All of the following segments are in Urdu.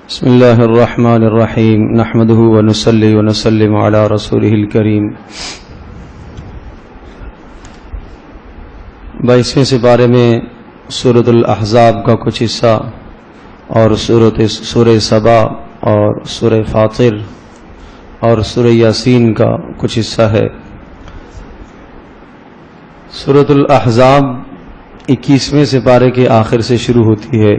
بسم اللہ الرحمن الرحیم نحمدہ ونصلی ونسلم علی رسولہ الکریم 22ویں سپارے میں سورۃ الاحزاب کا کچھ حصہ اور سورہ سبا اور سورہ فاطر اور سورہ یاسین کا کچھ حصہ ہے۔ سورۃ الاحزاب 21ویں سپارے کے آخر سے شروع ہوتی ہے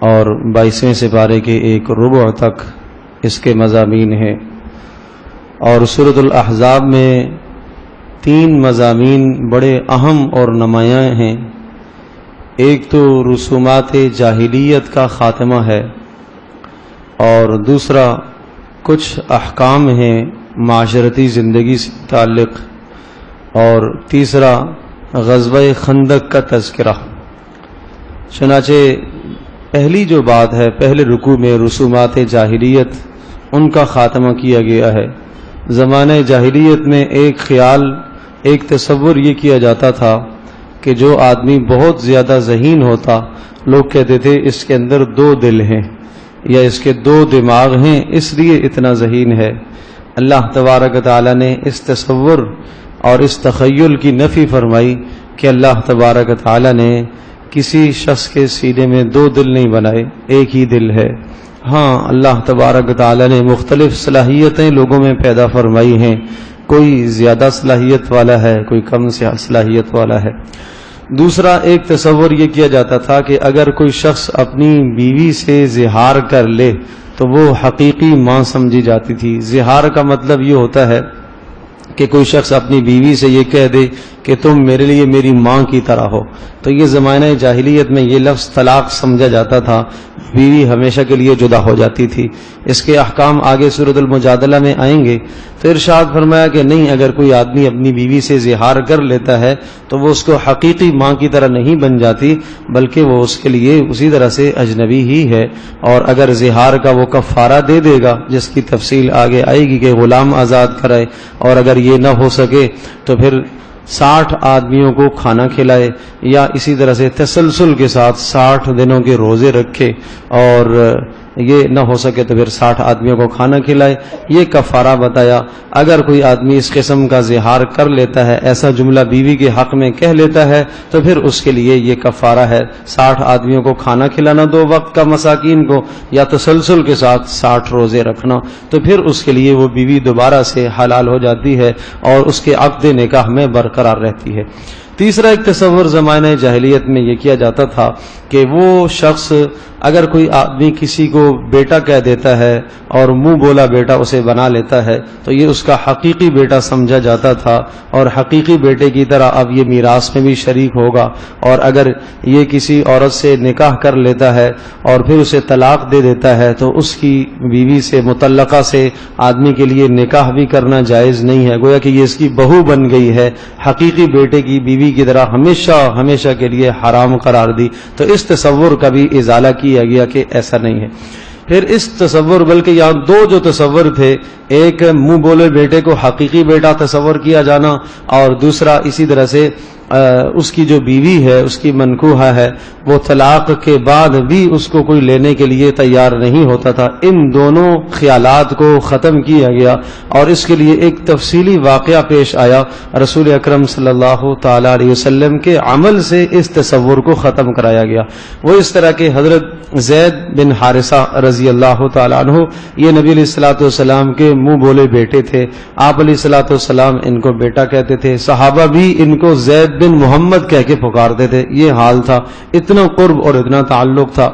اور 22ویں سپارے کے ایک ربع تک اس کے مضامین ہیں، اور سورۃ الاحزاب میں 3 مضامین بڑے اہم اور نمایاں ہیں۔ ایک تو رسومات جاہلیت کا خاتمہ ہے، اور دوسرا کچھ احکام ہیں معاشرتی زندگی سے متعلق، اور تیسرا غزوہ خندق کا تذکرہ۔ چنانچہ پہلی جو بات ہے، پہلے رکوع میں رسومات جاہلیت ان کا خاتمہ کیا گیا ہے۔ زمانہ جاہلیت میں ایک خیال، ایک تصور یہ کیا جاتا تھا کہ جو آدمی بہت زیادہ ذہین ہوتا، لوگ کہتے تھے اس کے اندر 2 دل ہیں یا اس کے 2 دماغ ہیں، اس لیے اتنا ذہین ہے۔ اللہ تبارک تعالی نے اس تصور اور اس تخیل کی نفی فرمائی کہ اللہ تبارک تعالی نے کسی شخص کے سینے میں 2 دل نہیں بنائے، ایک ہی دل ہے۔ ہاں، اللہ تبارک تعالی نے مختلف صلاحیتیں لوگوں میں پیدا فرمائی ہیں، کوئی زیادہ صلاحیت والا ہے، کوئی کم صلاحیت والا ہے۔ دوسرا ایک تصور یہ کیا جاتا تھا کہ اگر کوئی شخص اپنی بیوی سے زہار کر لے تو وہ حقیقی ماں سمجھی جاتی تھی۔ زہار کا مطلب یہ ہوتا ہے کہ کوئی شخص اپنی بیوی سے یہ کہہ دے کہ تم میرے لیے میری ماں کی طرح ہو، تو یہ زمانہ جاہلیت میں یہ لفظ طلاق سمجھا جاتا تھا، بیوی ہمیشہ کے لیے جدا ہو جاتی تھی۔ اس کے احکام آگے سورۃ المجادلہ میں آئیں گے۔ تو ارشاد فرمایا کہ نہیں، اگر کوئی آدمی اپنی بیوی سے زہار کر لیتا ہے تو وہ اس کو حقیقی ماں کی طرح نہیں بن جاتی، بلکہ وہ اس کے لیے اسی طرح سے اجنبی ہی ہے۔ اور اگر زہار کا وہ کفارہ دے دے گا، جس کی تفصیل آگے آئے گی کہ غلام آزاد کرائے، اور اگر یہ نہ ہو سکے تو پھر 60 آدمیوں کو کھانا کھلائے، یا اسی طرح سے تسلسل کے ساتھ 60 دنوں کے روزے رکھے، اور یہ نہ ہو سکے تو پھر 60 آدمیوں کو کھانا کھلائے، یہ کفارہ بتایا۔ اگر کوئی آدمی اس قسم کا زہار کر لیتا ہے، ایسا جملہ بیوی کے حق میں کہہ لیتا ہے، تو پھر اس کے لیے یہ کفارہ ہے 60 آدمیوں کو کھانا کھلانا 2 وقت کا مساکین کو، یا تسلسل کے ساتھ 60 روزے رکھنا، تو پھر اس کے لیے وہ بیوی دوبارہ سے حلال ہو جاتی ہے اور اس کے عقد نکاح میں برقرار رہتی ہے۔ تیسرا ایک تصور زمانہ جاہلیت میں یہ کیا جاتا تھا کہ وہ شخص، اگر کوئی آدمی کسی کو بیٹا کہہ دیتا ہے اور منہ بولا بیٹا اسے بنا لیتا ہے، تو یہ اس کا حقیقی بیٹا سمجھا جاتا تھا، اور حقیقی بیٹے کی طرح اب یہ میراث میں بھی شریک ہوگا۔ اور اگر یہ کسی عورت سے نکاح کر لیتا ہے اور پھر اسے طلاق دے دیتا ہے، تو اس کی بیوی سے، مطلقہ سے آدمی کے لیے نکاح بھی کرنا جائز نہیں ہے، گویا کہ یہ اس کی بہو بن گئی ہے، حقیقی بیٹے کی بیوی کی طرح ہمیشہ کے لیے حرام قرار دی۔ تو اس تصور کا بھی ازالہ کیا گیا کہ ایسا نہیں ہے۔ پھر اس تصور، بلکہ یہاں 2 جو تصور تھے، ایک منہ بولے بیٹے کو حقیقی بیٹا تصور کیا جانا، اور دوسرا اسی طرح سے اس کی جو بیوی ہے، اس کی منکوحہ ہے، وہ طلاق کے بعد بھی اس کو کوئی لینے کے لیے تیار نہیں ہوتا تھا۔ ان دونوں خیالات کو ختم کیا گیا، اور اس کے لیے ایک تفصیلی واقعہ پیش آیا۔ رسول اکرم صلی اللہ تعالی علیہ وسلم کے عمل سے اس تصور کو ختم کرایا گیا۔ وہ اس طرح کہ حضرت زید بن حارثہ رضی اللہ تعالی عنہ، یہ نبی علیہ الصلوۃ والسلام کے منہ بولے بیٹے تھے، آپ علیہ الصلوۃ والسلام ان کو بیٹا کہتے تھے، صحابہ بھی ان کو زید بن محمد کہہ کے پکارتے تھے۔ یہ حال تھا، اتنا قرب اور اتنا تعلق تھا۔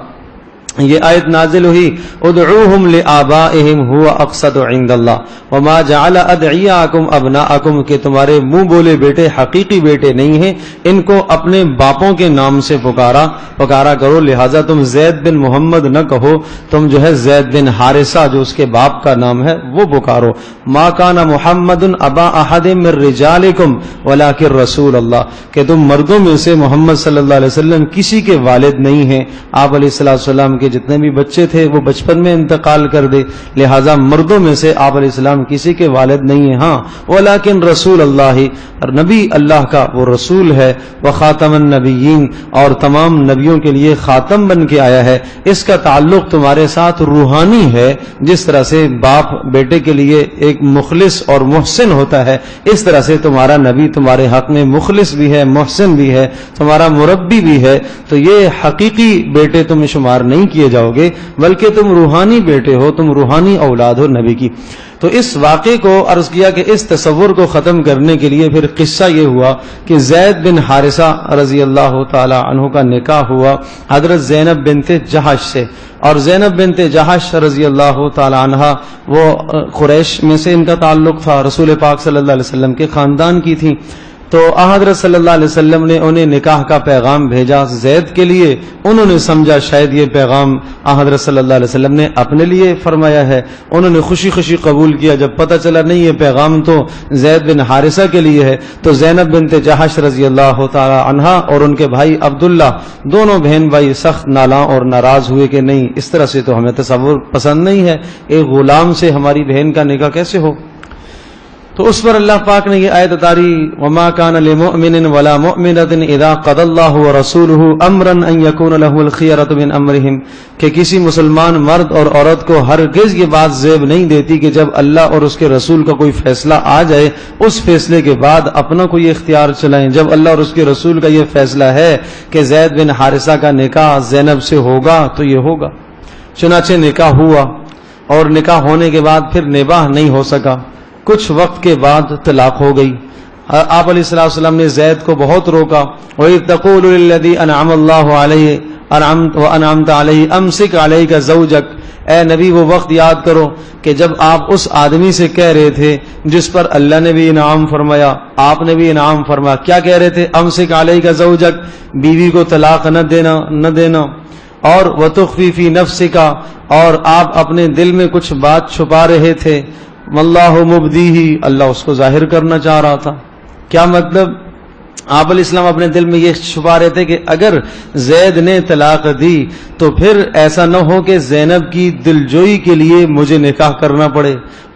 یہ آیت نازل ہوئی، ادعوہم لآبائہم هو اقسط عند اللہ وما جعل ادعیاکم ابناءکم، کہ تمہارے منہ بولے بیٹے حقیقی بیٹے نہیں ہیں، ان کو اپنے باپوں کے نام سے پکارا کرو، لہذا تم زید بن محمد نہ کہو، تم جو ہے زید بن حارثہ جو اس کے باپ کا نام ہے وہ پکارو۔ ما کان محمد ابا احد من رجالکم ولکن رسول اللہ، کہ تم مردوں میں سے محمد صلی اللہ علیہ وسلم کسی کے والد نہیں ہیں، آپ علیہ السلام کے جتنے بھی بچے تھے وہ بچپن میں انتقال کر دے، لہٰذا مردوں میں سے آپ علیہ السلام کسی کے والد نہیں ہیں. ہاں ولیکن رسول اللہ، اور نبی اللہ کا وہ رسول ہے، وخاتم النبیین، اور تمام نبیوں کے لیے خاتم بن کے آیا ہے. اس کا تعلق تمہارے ساتھ روحانی ہے. جس طرح سے باپ بیٹے کے لیے ایک مخلص اور محسن ہوتا ہے، اس طرح سے تمہارا نبی تمہارے حق میں مخلص بھی ہے، محسن بھی ہے، تمہارا مربی بھی ہے. تو یہ حقیقی بیٹے تم شمار نہیں کیے جاؤ گے، بلکہ تم روحانی بیٹے ہو، تم روحانی اولاد ہو نبی کی. تو اس واقعے کو عرض کیا کہ اس تصور کو ختم کرنے کے لیے پھر قصہ یہ ہوا کہ زید بن حارثہ رضی اللہ تعالی عنہ کا نکاح ہوا حضرت زینب بنت جہش سے. اور زینب بنت جہش رضی اللہ تعالی عنہ وہ قریش میں سے ان کا تعلق تھا، رسول پاک صلی اللہ علیہ وسلم کے خاندان کی تھی. تو حضرت صلی اللہ علیہ وسلم نے انہیں نکاح کا پیغام بھیجا زید کے لیے. انہوں نے سمجھا شاید یہ پیغام حضرت صلی اللہ علیہ وسلم نے اپنے لیے فرمایا ہے. انہوں نے خوشی خوشی قبول کیا. جب پتہ چلا نہیں یہ پیغام تو زید بن حارثہ کے لیے ہے، تو زینب بنت جہش رضی اللہ تعالی عنہا اور ان کے بھائی عبداللہ دونوں بہن بھائی سخت نالاں اور ناراض ہوئے کہ نہیں، اس طرح سے تو ہمیں تصور پسند نہیں ہے، ایک غلام سے ہماری بہن کا نکاح کیسے ہو. تو اس پر اللہ پاک نے یہ آیت اتاری، وما كان لمؤمن ولا مؤمنة اذا قضى الله ورسوله امرا ان يكون له الخيرة من امرهم، کہ کسی مسلمان مرد اور عورت کو ہرگز یہ بات زیب نہیں دیتی کہ جب اللہ اور اس کے رسول کا کوئی فیصلہ آ جائے اس فیصلے کے بعد اپنا کوئی اختیار چلائیں. جب اللہ اور اس کے رسول کا یہ فیصلہ ہے کہ زید بن حارثہ کا نکاح زینب سے ہوگا تو یہ ہوگا. چنانچہ نکاح ہوا، اور نکاح ہونے کے بعد پھر نباہ نہیں ہو سکا. کچھ وقت کے بعد طلاق ہو گئی. آپ علیہ السلام نے زید کو بہت روکا. وَإِذْ تَقُولُ لِلَّذِي أَنْعَمَ اللَّهُ عَلَيْهِ وَأَنْعَمْتَ عَلَيْهِ أَمْسِكْ عَلَيْكَ زَوْجَكَ، اے نبی وہ وقت یاد کرو کہ جب آپ اس آدمی سے کہہ رہے تھے جس پر اللہ نے بھی انعام فرمایا، آپ نے بھی انعام فرمایا. کیا کہہ رہے تھے؟ أَمْسِكْ عَلَيْكَ زَوْجَكَ، بیوی کو طلاق نہ دینا. اور وَتُخْفِي فِي نَفْسِكَ، اور آپ اپنے دل میں کچھ بات چھپا رہے تھے. واللہ مبدیہ، اللہ اس کو ظاہر کرنا چاہ رہا تھا. کیا مطلب؟ آپ علیہ السلام اپنے دل میں یہ چھپا رہے تھے کہ اگر زید نے طلاق دی تو پھر ایسا نہ ہو کہ زینب کی دلجوئی کے لیے مجھے نکاح کرنا پڑے،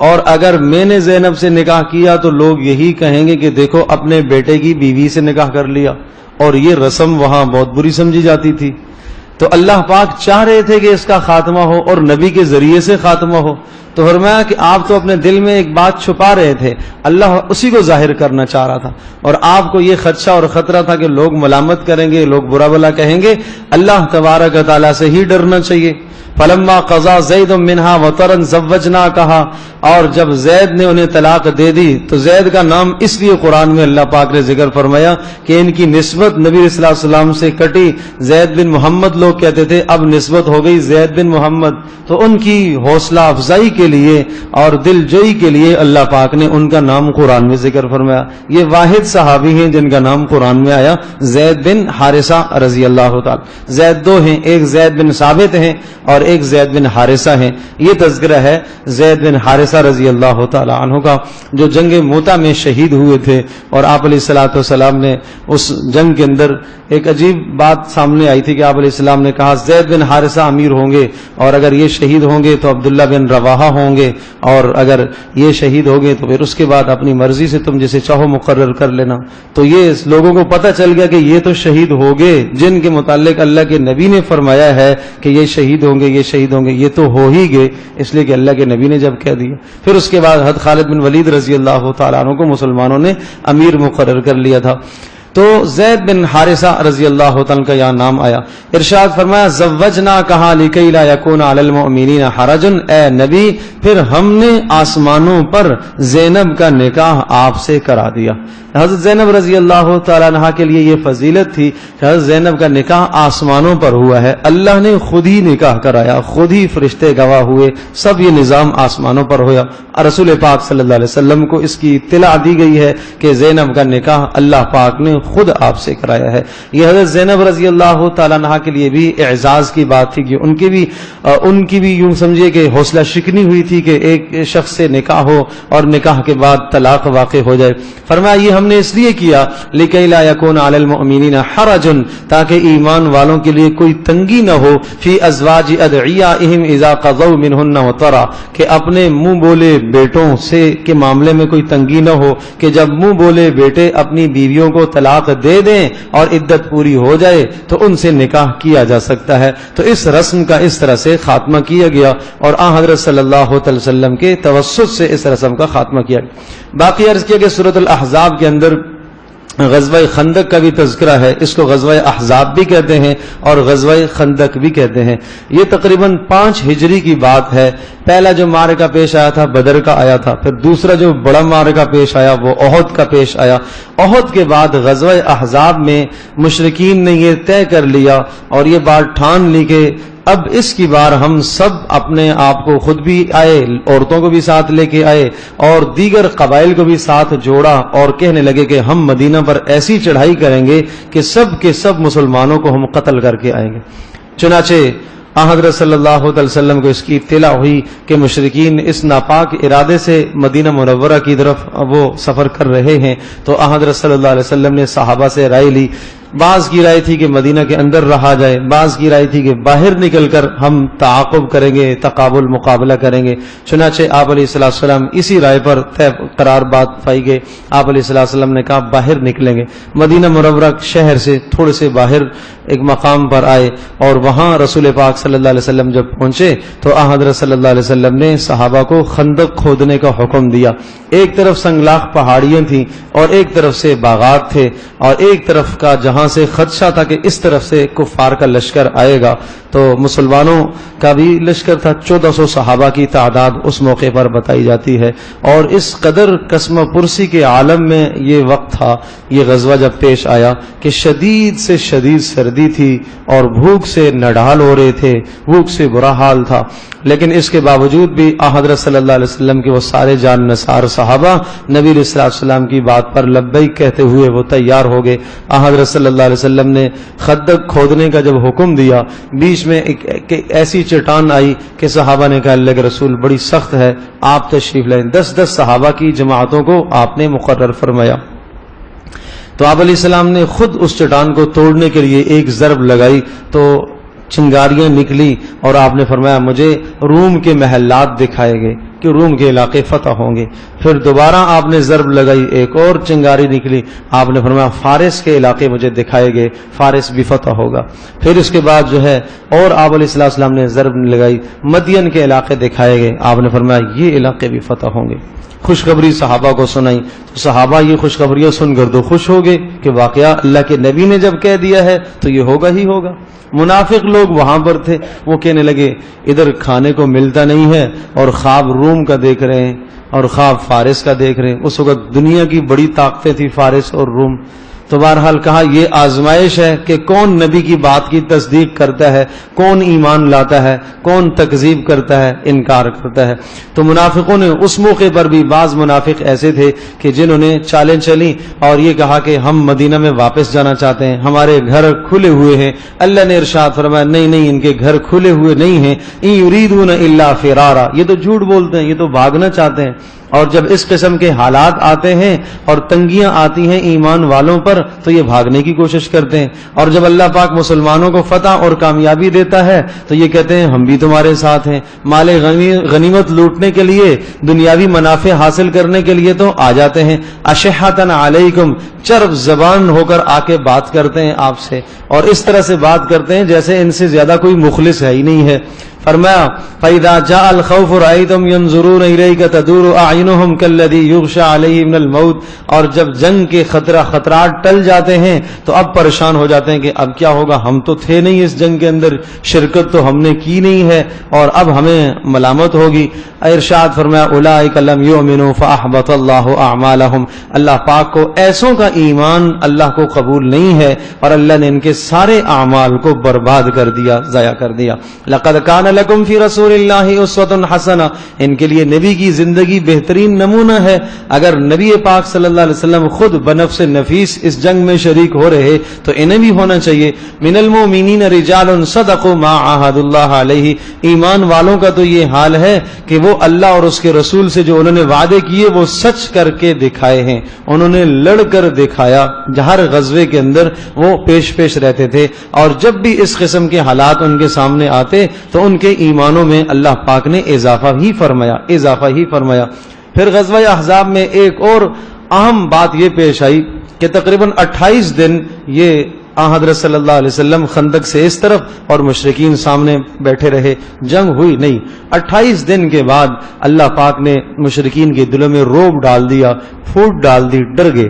اور اگر میں نے زینب سے نکاح کیا تو لوگ یہی کہیں گے کہ دیکھو اپنے بیٹے کی بیوی سے نکاح کر لیا. اور یہ رسم وہاں بہت بری سمجھی جاتی تھی. تو اللہ پاک چاہ رہے تھے کہ اس کا خاتمہ ہو اور نبی کے ذریعے سے خاتمہ ہو. تو فرمایا کہ آپ تو اپنے دل میں ایک بات چھپا رہے تھے، اللہ اسی کو ظاہر کرنا چاہ رہا تھا. اور آپ کو یہ خدشہ اور خطرہ تھا کہ لوگ ملامت کریں گے، لوگ برا بھلا کہیں گے. اللہ تبارک و تعالیٰ سے ہی ڈرنا چاہیے. فلما قضا زید منہا وطرا زوجنا کہا، اور جب زید نے انہیں طلاق دے دی تو زید کا نام اس لیے قرآن میں اللہ پاک نے ذکر فرمایا کہ ان کی نسبت نبی صلی اللہ علیہ وسلم سے کٹی. زید بن محمد لوگ کہتے تھے، اب نسبت ہو گئی زید بن محمد. تو ان کی حوصلہ افزائی کے لیے اور دل جوئی کے لیے اللہ پاک نے ان کا نام قرآن میں ذکر فرمایا. یہ واحد صحابی ہیں جن کا نام قرآن میں آیا، زید بن حارثہ رضی اللہ تعالی. زید دو ہیں، ایک زید بن ثابت ہیں اور ایک زید بن حارثہ ہیں. یہ تذکرہ ہے زید بن حارثہ رضی اللہ تعالی عنہ کا، جو جنگ موتا میں شہید ہوئے تھے. اور آپ علیہ الصلوۃ والسلام نے اس جنگ کے اندر ایک عجیب بات سامنے آئی تھی کہ آپ علیہ السلام نے کہا زید بن حارثہ امیر ہوں گے، اور اگر یہ شہید ہوں گے تو عبداللہ بن رواحہ ہوں گے، اور اگر یہ شہید ہو گئے تو پھر اس کے بعد اپنی مرضی سے تم جسے چاہو مقرر کر لینا. تو یہ لوگوں کو پتہ چل گیا کہ یہ تو شہید ہو گئے جن کے متعلق اللہ کے نبی نے فرمایا ہے کہ یہ شہید ہوں گے، یہ شہید ہوں گے. یہ تو ہو ہی گئے، اس لیے کہ اللہ کے نبی نے جب کہہ دیا. پھر اس کے بعد حضرت خالد بن ولید رضی اللہ تعالیٰ عنہ کو مسلمانوں نے امیر مقرر کر لیا تھا. تو زید بن حارثہ رضی اللہ تعالیٰ کا یہاں نام آیا. ارشاد فرمایا زوجنا کہا لکی لا یکون علی المؤمنین حرج، اے نبی پھر ہم نے آسمانوں پر زینب کا نکاح آپ سے کرا دیا. حضرت زینب رضی اللہ تعالیٰ عنہ کے لیے یہ فضیلت تھی کہ حضرت زینب کا نکاح آسمانوں پر ہوا ہے. اللہ نے خود ہی نکاح کرایا، خود ہی فرشتے گواہ ہوئے، سب یہ نظام آسمانوں پر ہوا. رسول پاک صلی اللہ علیہ وسلم کو اس کی اطلاع دی گئی ہے کہ زینب کا نکاح اللہ پاک نے خود آپ سے کرایا ہے۔ یہ حضرت زینب رضی اللہ تعالیٰ عنہ کے لیے بھی اعزاز کی بات تھی کہ ان کی بھی یوں سمجھے کہ حوصلہ شکنی ہوئی تھی کہ ایک شخص سے نکاح ہو اور نکاح کے بعد طلاق واقع ہو جائے۔ فرمایا یہ ہم نے اس لیے کیا لِكَيْ لَا يَكُونَ عَلَى الْمُؤْمِنِينَ حَرَجٌ، تاکہ ایمان والوں کے لیے کوئی تنگی نہ ہو فی ازواج ادعیائہم اذا قضوا منہن وطرا، کہ اپنے منہ بولے بیٹوں سے کے معاملے میں کوئی تنگی نہ ہو کہ جب منہ بولے بیٹے اپنی بیویوں کو طلاق دے دیں اور عدت پوری ہو جائے تو ان سے نکاح کیا جا سکتا ہے۔ تو اس رسم کا اس طرح سے خاتمہ کیا گیا اور آن حضرت صلی اللہ علیہ وسلم کے توسط سے اس رسم کا خاتمہ کیا گیا۔ باقی عرض کیا کہ سورۃ الاحزاب کے اندر غزوہ خندق کا بھی تذکرہ ہے، اس کو غزوہ احزاب بھی کہتے ہیں اور غزوہ خندق بھی کہتے ہیں۔ یہ تقریباً 5 ہجری کی بات ہے۔ پہلا جو معرکہ پیش آیا تھا بدر کا آیا تھا، پھر دوسرا جو بڑا معرکہ پیش آیا وہ احد کا پیش آیا۔ احد کے بعد غزوہ احزاب میں مشرکین نے یہ طے کر لیا اور یہ بات ٹھان لی کہ اب اس کی بار ہم سب اپنے آپ کو خود بھی آئے، عورتوں کو بھی ساتھ لے کے آئے اور دیگر قبائل کو بھی ساتھ جوڑا اور کہنے لگے کہ ہم مدینہ پر ایسی چڑھائی کریں گے کہ سب کے سب مسلمانوں کو ہم قتل کر کے آئیں گے۔ چنانچہ حضرت صلی اللہ علیہ وسلم کو اس کی اطلاع ہوئی کہ مشرکین اس ناپاک ارادے سے مدینہ منورہ کی طرف وہ سفر کر رہے ہیں، تو حضرت صلی اللہ علیہ وسلم نے صحابہ سے رائے لی۔ بعض کی رائے تھی کہ مدینہ کے اندر رہا جائے، بعض کی رائے تھی کہ باہر نکل کر ہم تعاقب کریں گے، تقابل مقابلہ کریں گے۔ چنانچہ آپ علیہ السلام اسی رائے پر طے قرار بات پائی گئی۔ آپ علیہ السلام نے کہا باہر نکلیں گے، مدینہ منورہ شہر سے تھوڑے سے باہر ایک مقام پر آئے اور وہاں رسول پاک صلی اللہ علیہ وسلم جب پہنچے تو حضرت صلی اللہ علیہ وسلم نے صحابہ کو خندق کھودنے کا حکم دیا۔ ایک طرف سنگلاخ پہاڑیاں تھیں اور ایک طرف سے باغات تھے اور ایک طرف کا جہاں سے خدشہ تھا کہ اس طرف سے کفار کا لشکر آئے گا، تو مسلمانوں کا بھی لشکر تھا۔ 1400 صحابہ کی تعداد اس موقع پر بتائی جاتی ہے اور اس قدر قسم پرسی کے عالم میں یہ وقت تھا، یہ غزوہ جب پیش آیا کہ شدید سے شدید سردی تھی اور بھوک سے نڈھال ہو رہے تھے، بھوک سے برا حال تھا، لیکن اس کے باوجود بھی حضرت صلی اللہ علیہ وسلم کے وہ سارے جان نثار صحابہ نبی علیہ السلام کی بات پر لبیک کہتے ہوئے وہ تیار ہو گئے۔ حضرت صلی اللہ علیہ وسلم نے خندق کھودنے کا جب حکم دیا، بیچ میں ایک ایسی چٹان آئی کہ صحابہ نے کہا اللہ کے رسول بڑی سخت ہے، آپ تشریف لائیں۔ 10 صحابہ کی جماعتوں کو آپ نے مقرر فرمایا، تو آپ علیہ السلام نے خود اس چٹان کو توڑنے کے لیے ایک ضرب لگائی تو چنگاریاں نکلی اور آپ نے فرمایا مجھے روم کے محلات دکھائے گئے کہ روم کے علاقے فتح ہوں گے۔ پھر دوبارہ آپ نے ضرب لگائی، ایک اور چنگاری نکلی، آپ نے فرمایا فارس کے علاقے مجھے دکھائے گئے، فارس بھی فتح ہوگا۔ پھر اس کے بعد جو ہے اور آپ علیہ السلام نے ضرب لگائی، مدین کے علاقے دکھائے گئے، آپ نے فرمایا یہ علاقے بھی فتح ہوں گے۔ خوشخبری صحابہ کو سنائی تو صحابہ یہ خوشخبریاں سن کر تو خوش ہو گئے کہ واقعہ اللہ کے نبی نے جب کہہ دیا ہے تو یہ ہوگا ہی ہوگا۔ منافق لوگ وہاں پر تھے، وہ کہنے لگے ادھر کھانے کو ملتا نہیں ہے اور خواب روم کا دیکھ رہے ہیں اور خواب فارس کا دیکھ رہے ہیں۔ اس وقت دنیا کی بڑی طاقتیں تھی فارس اور روم۔ تو بہرحال کہا یہ آزمائش ہے کہ کون نبی کی بات کی تصدیق کرتا ہے، کون ایمان لاتا ہے، کون تکذیب کرتا ہے، انکار کرتا ہے۔ تو منافقوں نے اس موقع پر بھی بعض منافق ایسے تھے کہ جنہوں نے چالیں چلی اور یہ کہا کہ ہم مدینہ میں واپس جانا چاہتے ہیں، ہمارے گھر کھلے ہوئے ہیں۔ اللہ نے ارشاد فرمایا نہیں ان کے گھر کھلے ہوئے نہیں ہیں، ان یریدون الا فرارا، یہ تو جھوٹ بولتے ہیں، یہ تو بھاگنا چاہتے ہیں۔ اور جب اس قسم کے حالات آتے ہیں اور تنگیاں آتی ہیں ایمان والوں پر تو یہ بھاگنے کی کوشش کرتے ہیں، اور جب اللہ پاک مسلمانوں کو فتح اور کامیابی دیتا ہے تو یہ کہتے ہیں ہم بھی تمہارے ساتھ ہیں۔ مال غنیمت لوٹنے کے لیے، دنیاوی منافع حاصل کرنے کے لیے تو آ جاتے ہیں، اشحۃ علیکم، چرب زبان ہو کر آ کے بات کرتے ہیں آپ سے، اور اس طرح سے بات کرتے ہیں جیسے ان سے زیادہ کوئی مخلص ہے ہی نہیں ہے۔ فرمایا فَإِذَا جَاءَ الْخَوْفُ رَأَيْتَهُمْ يَنظُرُونَ إِلَيْكَ تَدُورُ أَعْيُنُهُمْ كَالَّذِي يُغْشَى عَلَيْهِ مِنَ الْمَوْتِ، اور جب جنگ کے خطرات ٹل جاتے ہیں تو اب پریشان ہو جاتے ہیں کہ اب کیا ہوگا، ہم تو تھے نہیں اس جنگ کے اندر، شرکت تو ہم نے کی نہیں ہے اور اب ہمیں ملامت ہوگی۔ ارشاد فرمایا اولئک لم یؤمنوا فاحبط اللہ اعمالهم، اللہ پاک کو ایسوں کا ایمان اللہ کو قبول نہیں ہے اور اللہ نے ان کے سارے اعمال کو برباد کر دیا، ضائع کر دیا۔ لقد کان لکم فی رسول اللہ اسوۃ حسنہ، ان کے لیے نبی کی زندگی بہترین نمونہ ہے۔ اگر نبی پاک صلی اللہ علیہ وسلم خود بنفس نفیس اس جنگ میں شریک ہو رہے تو انہیں بھی ہونا چاہیے۔ من المؤمنین رجال صدقوا ما عاہدوا اللہ علیہ، ایمان والوں کا تو یہ حال ہے کہ وہ اللہ اور اس کے رسول سے جو انہوں نے وعدے کیے وہ سچ کر کے دکھائے ہیں، انہوں نے لڑ کر دکھایا، ہر غزوے کے اندر وہ پیش رہتے تھے، اور جب بھی اس قسم کے حالات ان کے سامنے آتے تو ان کے ایمانوں میں اللہ پاک نے اضافہ ہی فرمایا۔ پھر غزوہ احزاب میں ایک اور اہم بات یہ پیش آئی کہ تقریباً 28 دن یہ حضرت صلی اللہ علیہ وسلم خندق سے اس طرف اور مشرکین سامنے بیٹھے رہے، جنگ ہوئی نہیں۔ 28 دن کے بعد اللہ پاک نے مشرکین کے دلوں میں روب ڈال دیا، پھوٹ ڈال دی، ڈر گئے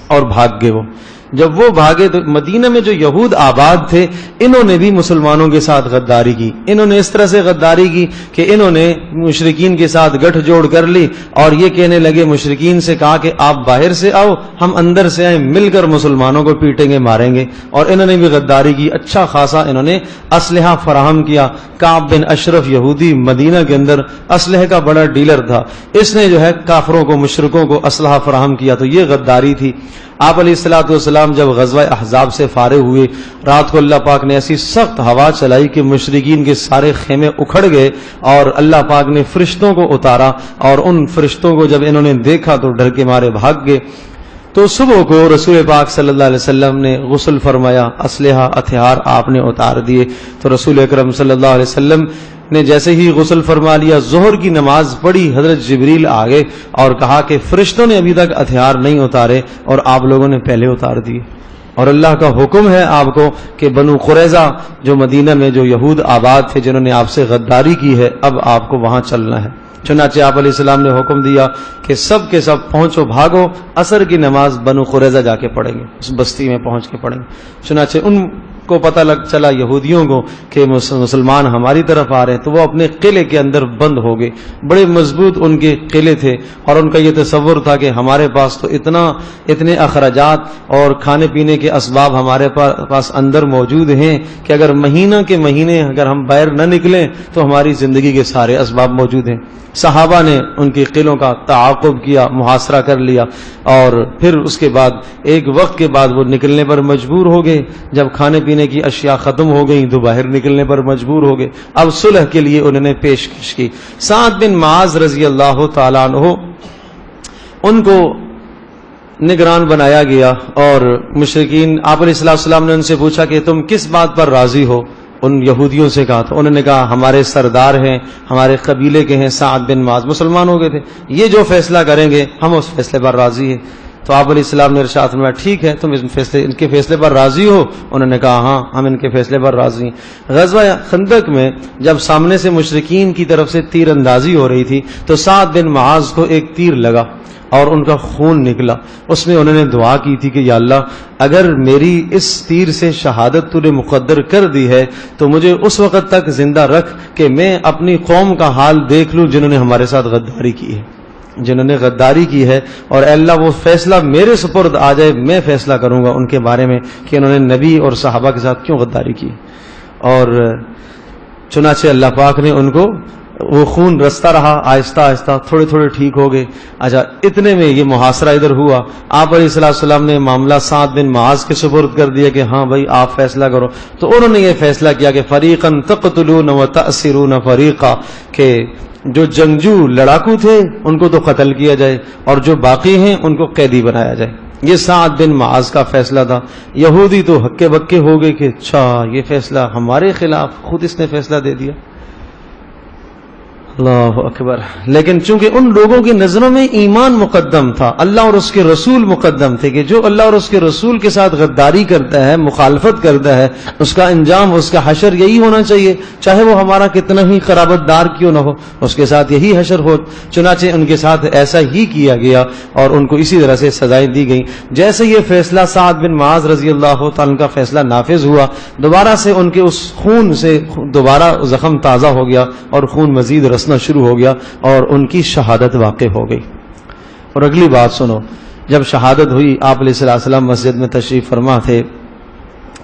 اور بھاگ گئے۔ وہ جب وہ بھاگے تو مدینہ میں جو یہود آباد تھے انہوں نے بھی مسلمانوں کے ساتھ غداری کی، انہوں نے اس طرح سے غداری کی کہ انہوں نے مشرکین کے ساتھ گٹھ جوڑ کر لی اور یہ کہنے لگے، مشرکین سے کہا کہ آپ باہر سے آؤ، ہم اندر سے آئیں، مل کر مسلمانوں کو پیٹیں گے، ماریں گے، اور انہوں نے بھی غداری کی۔ اچھا خاصا انہوں نے اسلحہ فراہم کیا۔ کعب بن اشرف یہودی مدینہ کے اندر اسلحے کا بڑا ڈیلر تھا، اس نے جو ہے کافروں کو، مشرکوں کو اسلحہ فراہم کیا، تو یہ غداری تھی۔ آپ علیہ الصلوۃ والسلام جب غزوہ احزاب سے فارغ ہوئے، رات کو اللہ پاک نے ایسی سخت ہوا چلائی کہ مشرکین کے سارے خیمے اکھڑ گئے، اور اللہ پاک نے فرشتوں کو اتارا، اور ان فرشتوں کو جب انہوں نے دیکھا تو ڈر کے مارے بھاگ گئے۔ تو صبح کو رسول پاک صلی اللہ علیہ وسلم نے غسل فرمایا، اسلحہ ہتھیار آپ نے اتار دیے، تو رسول اکرم صلی اللہ علیہ وسلم نے جیسے ہی غسل فرما لیا، ظہر کی نماز پڑھی، حضرت جبریل آگے اور کہا کہ فرشتوں نے ابھی تک ہتھیار نہیں اتارے اور آپ لوگوں نے پہلے اتار دیے، اور اللہ کا حکم ہے آپ کو کہ بنو قریظہ جو مدینہ میں جو یہود آباد تھے جنہوں نے آپ سے غداری کی ہے، اب آپ کو وہاں چلنا ہے۔ چنانچہ آپ علیہ السلام نے حکم دیا کہ سب کے سب پہنچو، بھاگو، عصر کی نماز بنو قریظہ جا کے پڑھیں گے، اس بستی میں پہنچ کے پڑھیں گے۔ چنانچہ ان کو پتہ چلا یہودیوں کو کہ مسلمان ہماری طرف آ رہے ہیں، تو وہ اپنے قلعے کے اندر بند ہو گئے۔ بڑے مضبوط ان کے قلعے تھے، اور ان کا یہ تصور تھا کہ ہمارے پاس تو اتنے اخراجات اور کھانے پینے کے اسباب ہمارے پاس اندر موجود ہیں کہ اگر مہینہ کے مہینے اگر ہم باہر نہ نکلیں تو ہماری زندگی کے سارے اسباب موجود ہیں۔ صحابہ نے ان کے قلعوں کا تعاقب کیا، محاصرہ کر لیا، اور پھر اس کے بعد ایک وقت کے بعد وہ نکلنے پر مجبور ہو گئے۔ جب کھانے پینے کی اشیاء ختم ہو گئیں تو باہر نکلنے پر مجبور ہو گئے۔ اب صلح کے لیے انہوں نے پیشکش کی۔ سعد بن معاذ رضی اللہ تعالیٰ عنہ ان کو نگران بنایا گیا، اور مشرکین آپ علیہ السلام نے ان سے پوچھا کہ تم کس بات پر راضی ہو؟ ان یہودیوں سے کہا، تو انہوں نے کہا ہمارے سردار ہیں، ہمارے قبیلے کے ہیں، سعد بن معاذ مسلمان ہو گئے تھے، یہ جو فیصلہ کریں گے ہم اس فیصلے پر راضی ہیں۔ تو آپ علیہ السلام نے ارشاد فرمایا ٹھیک ہے، تم ان کے فیصلے پر راضی ہو؟ انہوں نے کہا ہاں، ہم ان کے فیصلے پر راضی ہیں۔ غزوہ خندق میں جب سامنے سے مشرکین کی طرف سے تیر اندازی ہو رہی تھی تو سعد بن معاذ کو ایک تیر لگا اور ان کا خون نکلا۔ اس میں انہوں نے دعا کی تھی کہ یا اللہ، اگر میری اس تیر سے شہادت تو نے مقدر کر دی ہے تو مجھے اس وقت تک زندہ رکھ کہ میں اپنی قوم کا حال دیکھ لوں جنہوں نے ہمارے ساتھ غداری کی ہے، اور اے اللہ وہ فیصلہ میرے سپرد آ جائے، میں فیصلہ کروں گا ان کے بارے میں کہ انہوں نے نبی اور صحابہ کے ساتھ کیوں غداری کی۔ اور چنانچہ اللہ پاک نے ان کو وہ خون رستا رہا، آہستہ آہستہ تھوڑے تھوڑے ٹھیک ہو گئے۔ اچھا، اتنے میں یہ محاصرہ ادھر ہوا، آپ علیہ السلام نے معاملہ سعد بن معاذ کے سپرد کر دیا کہ ہاں بھائی آپ فیصلہ کرو۔ تو انہوں نے یہ فیصلہ کیا کہ فریقاً تقتلون وتأسرون فریقا، کہ جو جنگجو لڑاکو تھے ان کو تو قتل کیا جائے اور جو باقی ہیں ان کو قیدی بنایا جائے۔ یہ سعد بن معاذ کا فیصلہ تھا۔ یہودی تو ہکے بکے ہو گئے کہ اچھا یہ فیصلہ ہمارے خلاف، خود اس نے فیصلہ دے دیا۔ اللہ اکبر۔ لیکن چونکہ ان لوگوں کی نظروں میں ایمان مقدم تھا، اللہ اور اس کے رسول مقدم تھے، کہ جو اللہ اور اس کے رسول کے ساتھ غداری کرتا ہے، مخالفت کرتا ہے، اس کا انجام، اس کا حشر یہی ہونا چاہیے، چاہے وہ ہمارا کتنا ہی قرابت دار کیوں نہ ہو، اس کے ساتھ یہی حشر ہو۔ چنانچہ ان کے ساتھ ایسا ہی کیا گیا اور ان کو اسی طرح سے سزائیں دی گئیں۔ جیسے یہ فیصلہ سعد بن معاذ رضی اللہ تعالیٰ کا فیصلہ نافذ ہوا، دوبارہ سے ان کے اس خون سے دوبارہ زخم تازہ ہو گیا اور خون مزید رسنا شروع ہو گیا اور ان کی شہادت واقع ہو گئی۔ اور اگلی بات سنو، جب شہادت ہوئی آپ علیہ السلام مسجد میں تشریف فرما تھے،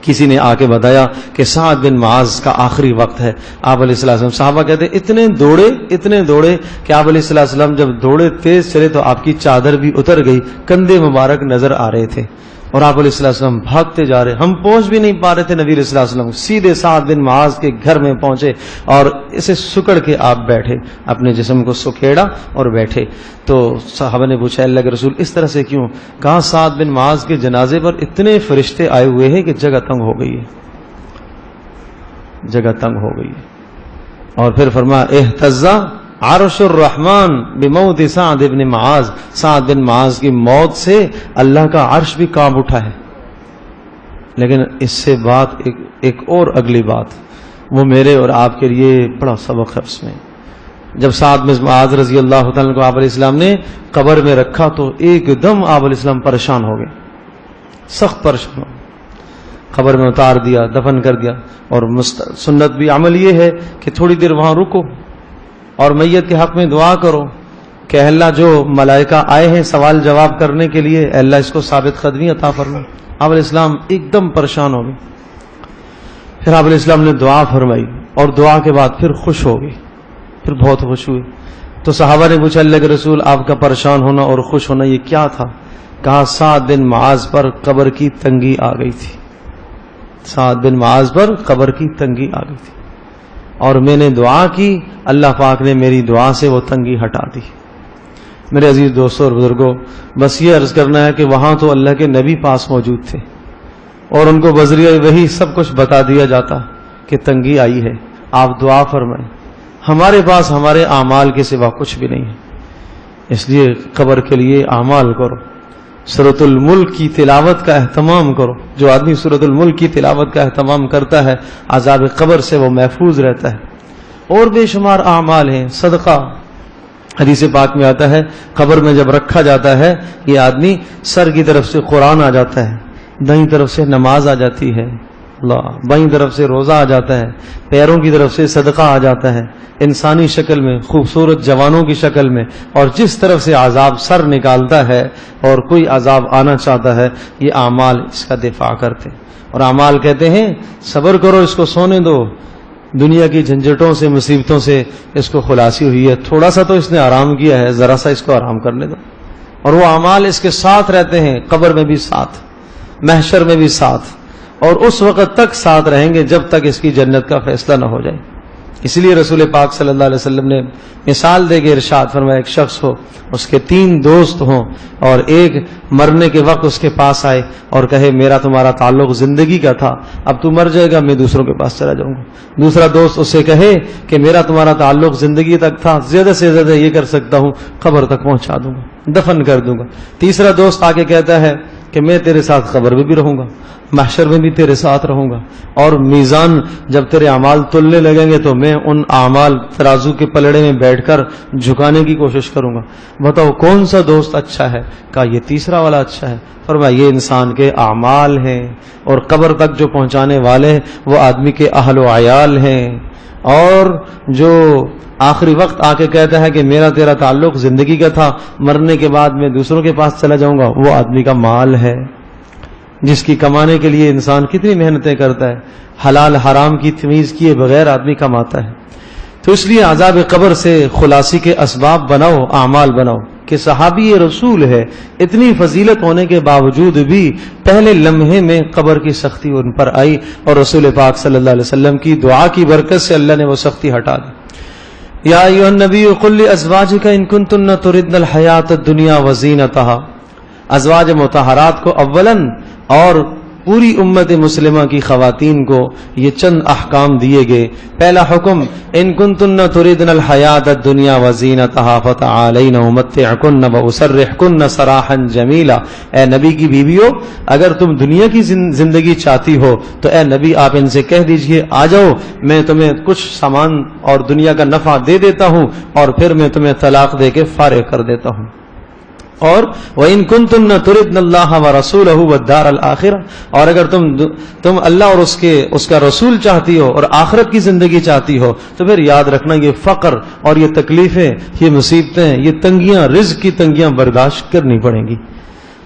کسی نے آ کے بتایا کہ سعد بن معاذ کا آخری وقت ہے. آپ علیہ السلام صحابہ کہتے ہیں اتنے دوڑے کہ آپ علیہ السلام جب دوڑے تیز چلے تو آپ کی چادر بھی اتر گئی, کندھے مبارک نظر آ رہے تھے اور آپ علیہ السلام بھاگتے جا رہے, ہم پہنچ بھی نہیں پا رہے تھے. نبی علیہ السلام سیدھے سعد بن معاذ کے گھر میں پہنچے اور اسے سکڑ کے آپ بیٹھے, اپنے جسم کو سکھیڑا اور بیٹھے. تو صحابہ نے پوچھا اللہ کے رسول اس طرح سے کیوں؟ کہا سعد بن معاذ کے جنازے پر اتنے فرشتے آئے ہوئے ہیں کہ جگہ تنگ ہو گئی ہے, جگہ تنگ ہو گئی ہے. اور پھر فرمایا اہتزا عرش الرحمن بموت سعد بن معاذ, سعد بن معاذ کی موت سے اللہ کا عرش بھی کانپ اٹھا ہے. لیکن اس سے بات ایک اور اگلی بات, وہ میرے اور آپ کے لیے بڑا سبق ہے اس میں. جب سعد بن معاذ رضی اللہ تعالیٰ کو آپ علیہ السلام نے قبر میں رکھا تو ایک دم آپ علیہ السلام پریشان ہو گئے, سخت پریشان ہو گئے. قبر میں اتار دیا, دفن کر دیا. اور سنت بھی عمل یہ ہے کہ تھوڑی دیر وہاں رکو اور میت کے حق میں دعا کرو کہ اللہ جو ملائکہ آئے ہیں سوال جواب کرنے کے لیے, اللہ اس کو ثابت قدمی عطا فرمائے. آپ علیہ السلام ایک دم پریشان ہو گئے. پھر آپ علیہ السلام نے دعا فرمائی اور دعا کے بعد پھر خوش ہو گئے, پھر بہت خوش ہوئے. تو صحابہ نے پوچھا اللہ کے رسول آپ کا پریشان ہونا اور خوش ہونا یہ کیا تھا؟ کہا سعد بن معاذ پر قبر کی تنگی آ گئی تھی, سعد بن معاذ پر قبر کی تنگی آ گئی تھی اور میں نے دعا کی, اللہ پاک نے میری دعا سے وہ تنگی ہٹا دی. میرے عزیز دوستوں اور بزرگوں, بس یہ عرض کرنا ہے کہ وہاں تو اللہ کے نبی پاس موجود تھے اور ان کو بذریعہ وہی سب کچھ بتا دیا جاتا کہ تنگی آئی ہے, آپ دعا فرمائیں. ہمارے پاس ہمارے اعمال کے سوا کچھ بھی نہیں ہے, اس لیے قبر کے لیے اعمال کرو. سورۃ الملک کی تلاوت کا اہتمام کرو. جو آدمی سورۃ الملک کی تلاوت کا اہتمام کرتا ہے عذاب قبر سے وہ محفوظ رہتا ہے. اور بے شمار اعمال ہیں, صدقہ. حدیث پاک میں آتا ہے قبر میں جب رکھا جاتا ہے یہ آدمی سر کی طرف سے قرآن آ جاتا ہے, دائیں طرف سے نماز آ جاتی ہے, بائیں طرف سے روزہ آ جاتا ہے, پیروں کی طرف سے صدقہ آ جاتا ہے انسانی شکل میں, خوبصورت جوانوں کی شکل میں. اور جس طرف سے عذاب سر نکالتا ہے اور کوئی عذاب آنا چاہتا ہے یہ اعمال اس کا دفاع کرتے. اور اعمال کہتے ہیں صبر کرو, اس کو سونے دو, دنیا کی جھنجھٹوں سے مصیبتوں سے اس کو خلاصی ہوئی ہے, تھوڑا سا تو اس نے آرام کیا ہے, ذرا سا اس کو آرام کرنے دو. اور وہ اعمال اس کے ساتھ رہتے ہیں, قبر میں بھی ساتھ, محشر میں بھی ساتھ, اور اس وقت تک ساتھ رہیں گے جب تک اس کی جنت کا فیصلہ نہ ہو جائے. اس لیے رسول پاک صلی اللہ علیہ وسلم نے مثال دے کے ارشاد فرمایا ایک شخص ہو, اس کے 3 دوست ہوں اور ایک مرنے کے وقت اس کے پاس آئے اور کہے میرا تمہارا تعلق زندگی کا تھا, اب تو مر جائے گا میں دوسروں کے پاس چلا جاؤں گا. دوسرا دوست اس سے کہے کہ میرا تمہارا تعلق زندگی تک تھا, زیادہ سے زیادہ یہ کر سکتا ہوں قبر تک پہنچا دوں گا, دفن کر دوں گا. تیسرا دوست آ کے کہتا ہے کہ میں تیرے ساتھ قبر میں بھی رہوں گا, محشر میں بھی تیرے ساتھ رہوں گا, اور میزان جب تیرے اعمال تلنے لگیں گے تو میں ان اعمال ترازو کے پلڑے میں بیٹھ کر جھکانے کی کوشش کروں گا. بتاؤ کون سا دوست اچھا ہے؟ کہا یہ تیسرا والا اچھا ہے. فرمایا یہ انسان کے اعمال ہیں, اور قبر تک جو پہنچانے والے وہ آدمی کے اہل و عیال ہیں. اور جو آخری وقت آ کے کہتا ہے کہ میرا تیرا تعلق زندگی کا تھا, مرنے کے بعد میں دوسروں کے پاس چلا جاؤں گا, وہ آدمی کا مال ہے جس کی کمانے کے لیے انسان کتنی محنتیں کرتا ہے, حلال حرام کی تمیز کیے بغیر آدمی کماتا ہے. تو اس لیے عذاب قبر سے خلاصی کے اسباب بناؤ, اعمال بناؤ. کہ صحابی رسول ہے, اتنی فضیلت ہونے کے باوجود بھی پہلے لمحے میں قبر کی سختی ان پر آئی, اور رسول پاک صلی اللہ علیہ وسلم کی دعا کی برکت سے اللہ نے وہ سختی ہٹا دی. یا ایھا النبی قل لازواجک ان کنتن تردن الحیات الدنیا وزینتها. ازواج مطہرات کو اولاً اور پوری امت مسلمہ کی خواتین کو یہ چند احکام دیے گئے. پہلا حکم ان کنتن تردن الحیات الدنیا وزینتها فتعالین امتعکن واسرحکن سراحا جمیلا. اے نبی کی بیویوں, اگر تم دنیا کی زندگی چاہتی ہو تو اے نبی آپ ان سے کہہ دیجئے آ جاؤ, میں تمہیں کچھ سامان اور دنیا کا نفع دے دیتا ہوں اور پھر میں تمہیں طلاق دے کے فارغ کر دیتا ہوں. اور وَإِن كُنتُنَّ تُرِدْنَ اللَّهَ وَرَسُولَهُ وَالدَّارَ الْآخِرَةَ, اور اگر تم اللہ اور اس کا رسول چاہتی ہو اور آخرت کی زندگی چاہتی ہو تو پھر یاد رکھنا یہ فقر اور یہ تکلیفیں, یہ مصیبتیں, یہ تنگیاں, رزق کی تنگیاں برداشت کرنی پڑیں گی.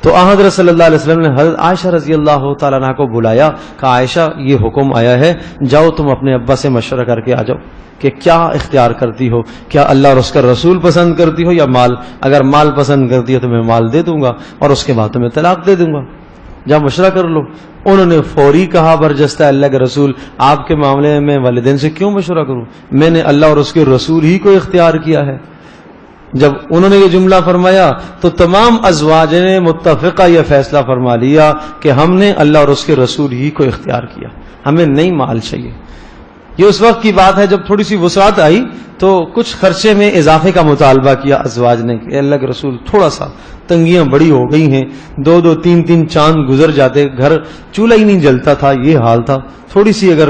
تو حضرت صلی اللہ علیہ وسلم نے حضرت عائشہ رضی اللہ تعالیٰ عنہ کو بلایا، کہا عائشہ یہ حکم آیا ہے، جاؤ تم اپنے ابا سے مشورہ کر کے آ جاؤ کہ کیا اختیار کرتی ہو، کیا اللہ اور اس کا رسول پسند کرتی ہو یا مال؟ اگر مال پسند کرتی ہو تو میں مال دے دوں گا اور اس کے بعد تمہیں طلاق دے دوں گا، جا مشورہ کر لو۔ انہوں نے فوری کہا برجستہ اللہ کے رسول آپ کے معاملے میں والدین سے کیوں مشورہ کروں، میں نے اللہ اور اس کے رسول ہی کو اختیار کیا ہے۔ جب انہوں نے یہ جملہ فرمایا تو تمام ازواج نے متفقہ یہ فیصلہ فرما لیا کہ ہم نے اللہ اور اس کے رسول ہی کو اختیار کیا، ہمیں نہیں مال چاہیے۔ یہ اس وقت کی بات ہے جب تھوڑی سی وسعت آئی تو کچھ خرچے میں اضافے کا مطالبہ کیا ازواج نے کہ اللہ کے رسول تھوڑا سا تنگیاں بڑی ہو گئی ہیں، 2 3 چاند گزر جاتے، گھر چولہا ہی نہیں جلتا تھا، یہ حال تھا، تھوڑی سی اگر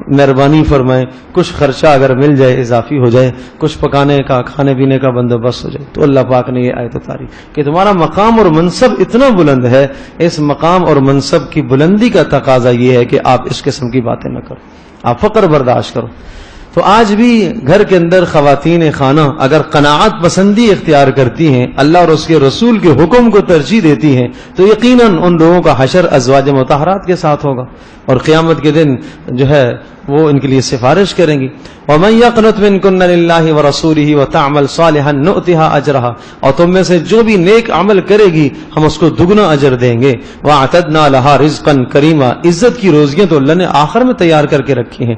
مہربانی فرمائیں، کچھ خرچہ اگر مل جائے، اضافی ہو جائے، کچھ پکانے کا کھانے پینے کا بندوبست ہو جائے۔ تو اللہ پاک نے یہ آیت اتاری کہ تمہارا مقام اور منصب اتنا بلند ہے، اس مقام اور منصب کی بلندی کا تقاضا یہ ہے کہ آپ اس قسم کی باتیں نہ کرو، آپ فقر برداشت کرو۔ تو آج بھی گھر کے اندر خواتین خانہ اگر قناعت پسندی اختیار کرتی ہیں، اللہ اور اس کے رسول کے حکم کو ترجیح دیتی ہیں، تو یقیناً ان لوگوں کا حشر ازواج مطہرات کے ساتھ ہوگا اور قیامت کے دن جو ہے وہ ان کے لیے سفارش کریں گی۔ وَمَن يَقْنُتْ مِنكُنَّ لِلَّهِ وَرَسُولِهِ وَتَعْمَلْ صَالِحًا نُؤْتِهَا أَجْرَهَا، اور تم میں سے جو بھی نیک عمل کرے گی ہم اس کو دگنا اجر دیں گے۔ وَأَعْتَدْنَا لَهَا رِزْقًا كَرِيمًا، عزت کی روزیاں تو اللہ نے آخر میں تیار کر کے رکھی ہیں۔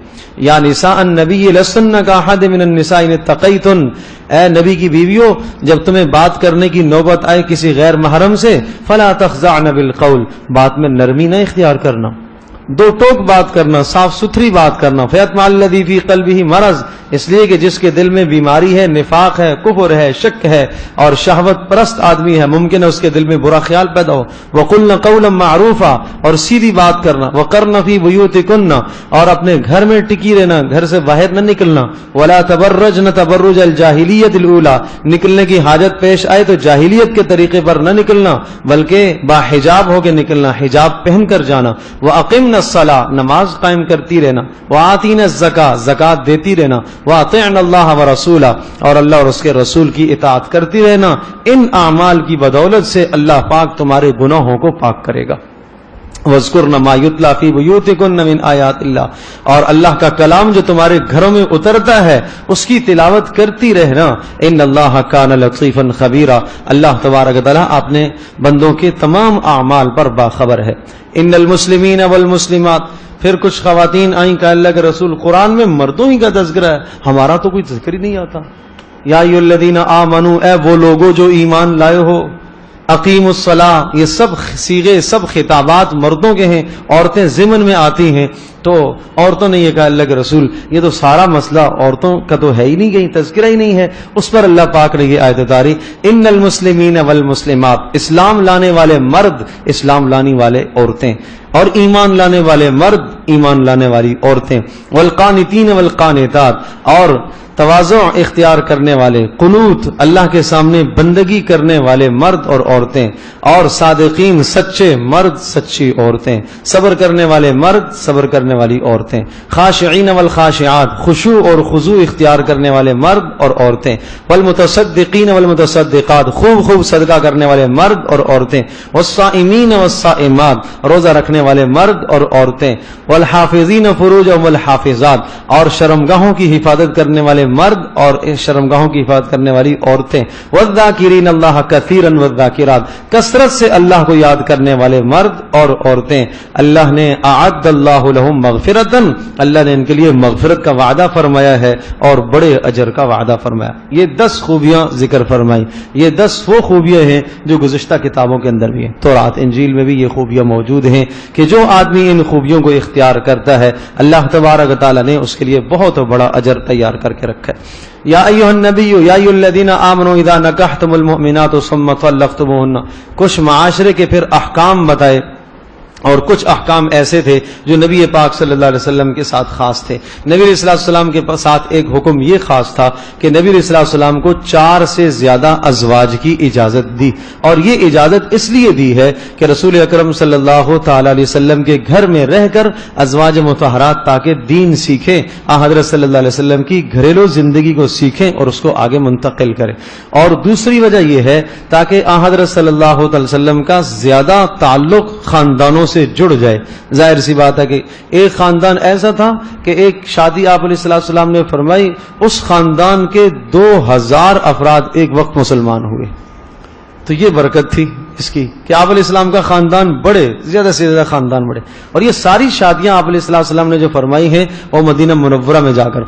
یا نساء النبی لستن کأحد من النساء ان اتقیتن، اے نبی کی بیویوں جب تمہیں بات کرنے کی نوبت آئے کسی غیر محرم سے، فلا تخضعن بالقول، بات میں نرمی نہ اختیار کرنا، دو ٹوک بات کرنا، صاف ستھری بات کرنا۔ فیطمع الذی فی قلبہ مرض، اس لیے کہ جس کے دل میں بیماری ہے، نفاق ہے، کفر ہے، شک ہے اور شہوت پرست آدمی ہے، ممکن ہے اس کے دل میں برا خیال پیدا ہو۔ وقلن قولا معروفا، اور سیدھی بات کرنا۔ وقرن فی بیوتکن، اور اپنے گھر میں ٹکی رہنا، گھر سے باہر نہ نکلنا۔ ولا تبرجن تبرج الجاہلیت الاولی، نکلنے کی حاجت پیش آئے تو جاہلیت کے طریقے پر نہ نکلنا بلکہ باحجاب ہو کے نکلنا، حجاب پہن کر جانا۔ وَأَقِمْنَ الصَّلَاةَ، نماز قائم کرتی رہنا۔ وَآتِينَ الزَّكَاةَ، زکات دیتی رہنا۔ وَأَطِعْنَ اللَّهَ وَرَسُولَهُ، اور اللہ اور اس کے رسول کی اطاعت کرتی رہنا۔ ان اعمال کی بدولت سے اللہ پاک تمہارے گناہوں کو پاک کرے گا۔ وَاذْكُرْنَ مَا يُتْلَى فِي بُيُوتِكُنَّ مِنْ آيَاتِ اللَّهِ، اور اللہ کا کلام جو تمہارے گھروں میں اترتا ہے اس کی تلاوت کرتی رہنا۔ ان اللہ کان لطیفا خبیرا، اللہ تبارک و تعالی اپنے بندوں کے تمام اعمال پر باخبر ہے۔ ان المسلمین والمسلمات، پھر کچھ خواتین آئیں کہ اللہ کے رسول قرآن میں مردوں ہی کا تذکرہ ہے، ہمارا تو کوئی تذکر ہی نہیں آتا۔ یا ایھا الذین آمنوا، اے وہ لوگوں جو ایمان لائے ہو، اقیم الصلاۃ، یہ سب صیغے سب خطابات مردوں کے ہیں، عورتیں ضمن میں آتی ہیں، تو عورتوں نے یہ کہا اللہ کے رسول یہ تو سارا مسئلہ عورتوں کا تو ہے ہی نہیں، کہیں تذکرہ ہی نہیں ہے۔ اس پر اللہ پاک نے یہ آیت اتاری، ان المسلمین والمسلمات، اسلام لانے والے مرد، اسلام لانے والے عورتیں، اور ایمان لانے والے مرد، ایمان لانے والی عورتیں، والقانتین والقانتات، اور تواضع اختیار کرنے والے، قنوت اللہ کے سامنے بندگی کرنے والے مرد اور عورتیں، اور صادقین سچے مرد سچی عورتیں، صبر کرنے والے مرد صبر کرنے والی عورتیں، خاشعین والخاشعات، خشوع اور خضوع اختیار کرنے والے مرد اور عورتیں، والمتصدقین والمتصدقات، خوب خوب صدقہ کرنے والے مرد اور عورتیں، والصائمین والصائمات، روزہ رکھنے والے مرد اور عورتیں، والحافظین فروجهم والحافظات، اور شرمگاہوں کی حفاظت کرنے والے مرد اور شرمگاہوں کی حفاظت کرنے والی عورتیں، والذاکرین اللہ کثیرا والذاکرات، کثرت سے اللہ کو یاد کرنے والے مرد اور عورتیں۔ اللہ نے اعد اللہ لہم مغفرتا، اللہ نے ان کے لیے مغفرت کا وعدہ فرمایا ہے اور بڑے اجر کا وعدہ فرمایا۔ یہ 10 خوبیاں ذکر فرمائی، یہ 10 وہ خوبیاں ہیں جو گزشتہ کتابوں کے اندر بھی ہیں، تورات انجیل میں بھی یہ خوبیاں موجود ہیں کہ جو آدمی ان خوبیوں کو اختیار کرتا ہے اللہ تبارک و تعالی نے اس کے لیے بہت بڑا اجر تیار کر کے رکھا ہے۔ یا ایھا النبی یا ایھا الذین آمنوا اذا نکحتم المؤمنات ثم طلقتموهن، کچھ معاشرے کے پھر احکام بتائے اور کچھ احکام ایسے تھے جو نبی پاک صلی اللہ علیہ وسلم کے ساتھ خاص تھے۔ نبی علیہ الصلوۃ والسلام کے ساتھ ایک حکم یہ خاص تھا کہ نبی علیہ الصلوۃ والسلام کو 4 سے زیادہ ازواج کی اجازت دی، اور یہ اجازت اس لیے دی ہے کہ رسول اکرم صلی اللہ تعالی علیہ وسلم کے گھر میں رہ کر ازواج مطہرات تاکہ دین سیکھیں، حضرت صلی اللہ علیہ وسلم کی گھریلو زندگی کو سیکھیں اور اس کو آگے منتقل کریں۔ اور دوسری وجہ یہ ہے تاکہ حضرت صلی اللہ علیہ وسلم کا زیادہ تعلق خاندانوں سے جڑ جائے۔ ظاہر سی بات ہے کہ ایک خاندان ایسا تھا کہ ایک شادی آپ علیہ السلام نے فرمائی، اس خاندان کے 2000 افراد ایک وقت مسلمان ہوئے۔ تو یہ برکت تھی اس کی کہ آپ علیہ السلام کا خاندان بڑے، زیادہ سے زیادہ خاندان بڑے، اور یہ ساری شادیاں آپ علیہ السلام نے جو فرمائی ہیں وہ مدینہ منورہ میں جا کر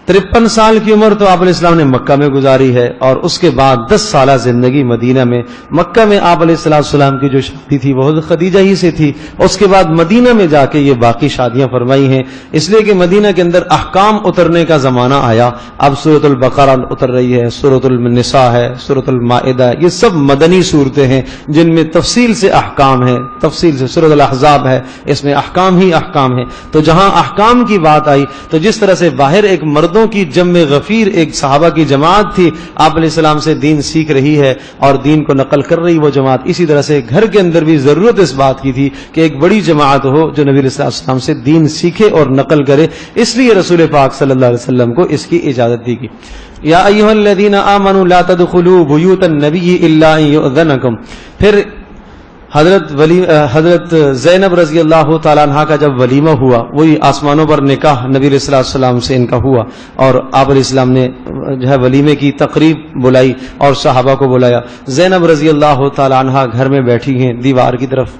53 سال کی عمر تو آپ علیہ السلام نے مکہ میں گزاری ہے، اور اس کے بعد 10 سالہ زندگی مدینہ میں۔ مکہ میں آپ علیہ السلام کی جو شادی تھی وہ خدیجہ ہی سے تھی، اس کے بعد مدینہ میں جا کے یہ باقی شادیاں فرمائی ہیں، اس لیے کہ مدینہ کے اندر احکام اترنے کا زمانہ آیا۔ اب سورۃ البقرہ اتر رہی ہے، سورۃ النساء ہے، سورۃ المائدہ، یہ سب مدنی صورتیں ہیں جن میں تفصیل سے احکام ہیں، تفصیل سے سورۃ الاحزاب ہے، اس میں احکام ہی احکام ہیں۔ تو جہاں احکام کی بات آئی تو جس طرح سے باہر ایک مردوں کی جمع غفیر ایک صحابہ کی جماعت تھی، آپ علیہ السلام سے دین سیکھ رہی ہے اور دین کو نقل کر رہی وہ جماعت، اسی طرح سے گھر کے اندر بھی ضرورت اس بات کی تھی کہ ایک بڑی جماعت ہو جو نبی علیہ السلام سے دین سیکھے اور نقل کرے، اس لیے رسول پاک صلی اللہ علیہ وسلم کو اس کی اجازت دی گئی۔ یا ایھا الذین آمنوا لا تدخلوا بیوت النبی الا ان یؤذنکم۔ پھر حضرت زینب رضی اللہ تعالیٰ عنہ کا جب ولیمہ ہوا، وہی آسمانوں پر نکاح نبی علیہ السلام سے ان کا ہوا، اور آپ علیہ السلام نے جو ہے ولیمے کی تقریب بلائی اور صحابہ کو بلایا۔ زینب رضی اللہ تعالیٰ عنہ گھر میں بیٹھی ہیں، دیوار کی طرف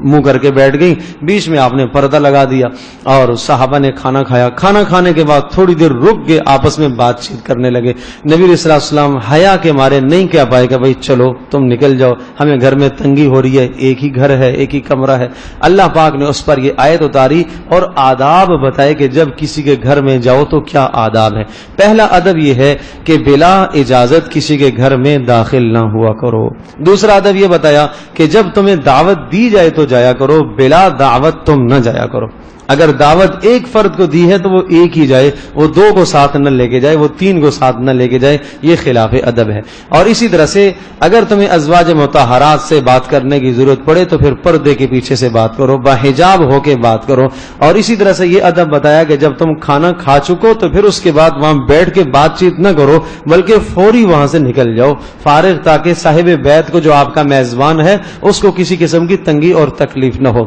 منہ کر کے بیٹھ گئیں، بیچ میں آپ نے پردہ لگا دیا اور صحابہ نے کھانا کھایا۔ کھانا کھانے کے بعد تھوڑی دیر رک کے آپس میں بات چیت کرنے لگے۔ نبی علیہ السلام حیا کے مارے نہیں کہہ پائے کہ بھائی چلو تم نکل جاؤ، ہمیں گھر میں تنگی ہو رہی ہے، ایک ہی گھر ہے، ایک ہی کمرہ ہے۔ اللہ پاک نے اس پر یہ آیت اتاری اور آداب بتائے کہ جب کسی کے گھر میں جاؤ تو کیا آداب ہے۔ پہلا ادب یہ ہے کہ بلا اجازت کسی کے گھر میں داخل نہ ہوا کرو۔ دوسرا ادب یہ بتایا کہ جب تمہیں دعوت دی جائے تو جایا کرو، بلا دعوت تم نہ جایا کرو۔ اگر دعوت ایک فرد کو دی ہے تو وہ ایک ہی جائے، وہ 2 کو ساتھ نہ لے کے جائے، وہ 3 کو ساتھ نہ لے کے جائے، یہ خلاف ادب ہے۔ اور اسی طرح سے اگر تمہیں ازواج مطہرات سے بات کرنے کی ضرورت پڑے تو پھر پردے کے پیچھے سے بات کرو، باحجاب ہو کے بات کرو۔ اور اسی طرح سے یہ ادب بتایا کہ جب تم کھانا کھا چکو تو پھر اس کے بعد وہاں بیٹھ کے بات چیت نہ کرو، بلکہ فوری وہاں سے نکل جاؤ فارغ، تاکہ صاحب بیت کو جو آپ کا میزبان ہے اس کو کسی قسم کی تنگی اور تکلیف نہ ہو۔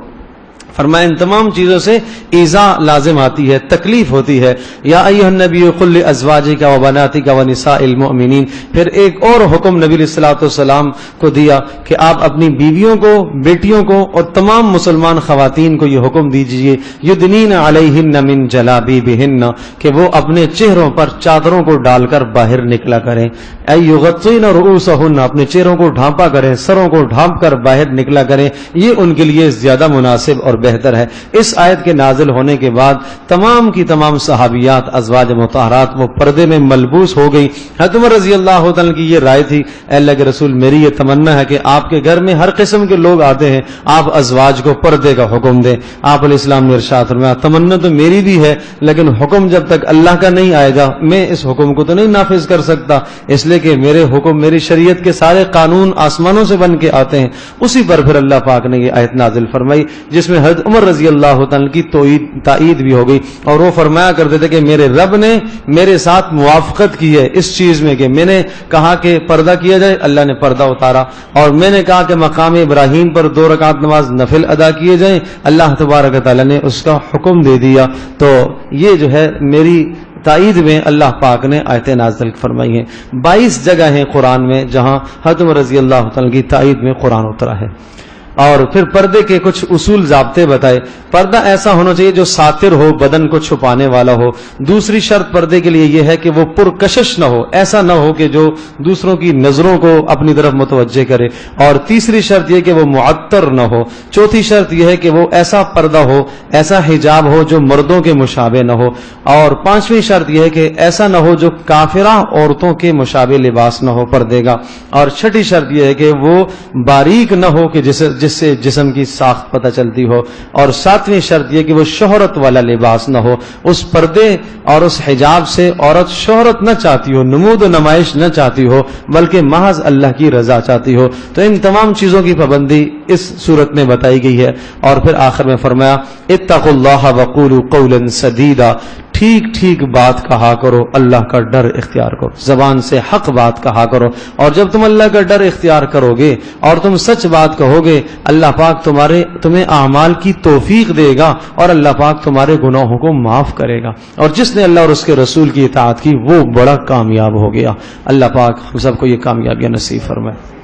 فرمایا ان تمام چیزوں سے ایذا لازم آتی ہے، تکلیف ہوتی ہے۔ یا ایھا النبی قل لازواجک وبناتک ونساء المؤمنین۔ پھر ایک اور حکم نبی علیہ الصلوۃ والسلام کو دیا کہ آپ اپنی بیویوں کو، بیٹیوں کو اور تمام مسلمان خواتین کو یہ حکم دیجیے یدنین علیہن من جلابیبہن، کہ وہ اپنے چہروں پر چادروں کو ڈال کر باہر نکلا کریں۔ ای یغطین رؤوسہن، اپنے چہروں کو ڈھانپا کریں، سروں کو ڈھانپ کر باہر نکلا کریں، یہ ان کے لیے زیادہ مناسب اور بہتر ہے۔ اس آیت کے نازل ہونے کے بعد تمام کی تمام صحابیات ازواج مطہرات وہ پردے میں ملبوس ہو گئی۔ حضرت عمر رضی اللہ تعالیٰ کی یہ رائے تھی، اے اللہ کے رسول میری یہ تمنا ہے کہ آپ کے گھر میں ہر قسم کے لوگ آتے ہیں، آپ ازواج کو پردے کا حکم دیں۔ آپ علیہ السلام نے ارشاد فرمایا تمنا تو میری بھی ہے، لیکن حکم جب تک اللہ کا نہیں آئے گا میں اس حکم کو تو نہیں نافذ کر سکتا، اس لیے کہ میرے حکم، میری شریعت کے سارے قانون آسمانوں سے بن کے آتے ہیں۔ اسی پر پھر اللہ پاک نے یہ آیت نازل فرمائی جس میں حضرت عمر رضی اللہ تعالیٰ کی تائید بھی ہو گئی، اور وہ فرمایا کرتے تھے کہ میرے رب نے میرے ساتھ موافقت کی ہے اس چیز میں کہ میں نے کہا کہ پردہ کیا جائے، اللہ نے پردہ اتارا، اور میں نے کہا کہ مقام ابراہیم پر 2 رکعت نماز نفل ادا کیے جائیں، اللہ تبارک تعالیٰ نے اس کا حکم دے دیا۔ تو یہ جو ہے میری تائید میں اللہ پاک نے آیتیں نازل فرمائی ہیں۔ 22 جگہ ہیں قرآن میں جہاں حضرت عمر رضی اللہ تعالیٰ کی تائید میں قرآن اترا ہے۔ اور پھر پردے کے کچھ اصول ضابطے بتائے۔ پردہ ایسا ہونا چاہیے جو ساتر ہو، بدن کو چھپانے والا ہو۔ دوسری شرط پردے کے لیے یہ ہے کہ وہ پرکشش نہ ہو، ایسا نہ ہو کہ جو دوسروں کی نظروں کو اپنی طرف متوجہ کرے۔ اور تیسری شرط یہ کہ وہ معطر نہ ہو۔ چوتھی شرط یہ ہے کہ وہ ایسا پردہ ہو، ایسا حجاب ہو جو مردوں کے مشابہ نہ ہو۔ اور 5ویں شرط یہ ہے کہ ایسا نہ ہو جو کافرہ عورتوں کے مشابہ لباس نہ ہو پردے کا۔ اور 6ٹھی شرط یہ ہے کہ وہ باریک نہ ہو کہ جس سے جسم کی ساخت پتہ چلتی ہو، اور ساتویں شرط یہ کہ وہ شہرت والا لباس نہ ہو، اس پردے اور اس حجاب سے عورت شہرت نہ چاہتی ہو، نمود و نمائش نہ چاہتی ہو، بلکہ محض اللہ کی رضا چاہتی ہو۔ تو ان تمام چیزوں کی پابندی اس صورت میں بتائی گئی ہے، اور پھر آخر میں فرمایا اتقوا اللہ وقولوا قولا سدیدا، ٹھیک ٹھیک بات کہا کرو، اللہ کا ڈر اختیار کرو، زبان سے حق بات کہا کرو، اور جب تم اللہ کا ڈر اختیار کرو گے اور تم سچ بات کہو گے، اللہ پاک تمہیں اعمال کی توفیق دے گا، اور اللہ پاک تمہارے گناہوں کو معاف کرے گا، اور جس نے اللہ اور اس کے رسول کی اطاعت کی وہ بڑا کامیاب ہو گیا۔ اللہ پاک ہم سب کو یہ کامیابیاں نصیب فرمائے۔